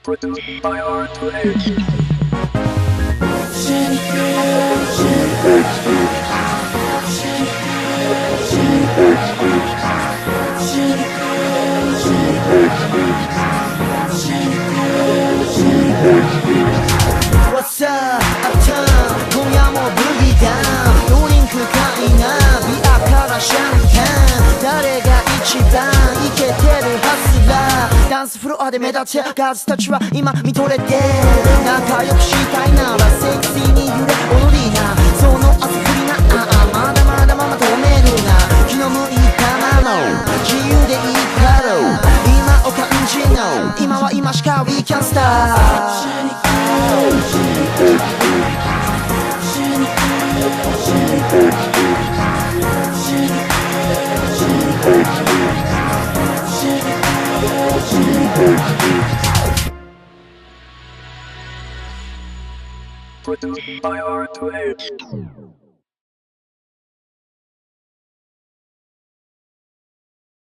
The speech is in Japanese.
Produced by R2H. What's up, uptown 今夜もブギーダウンドリンク買いなビアからシャンパン誰が一番イケてるハスラーダンスフロアで目立つガールズたちは今見とれて仲良くしたいならセクシーに揺れ踊りなその汗振りなまだまだまま止めるな気の向いたまま自由でいいから今を感じの今は今しか We can start Produced by R2H.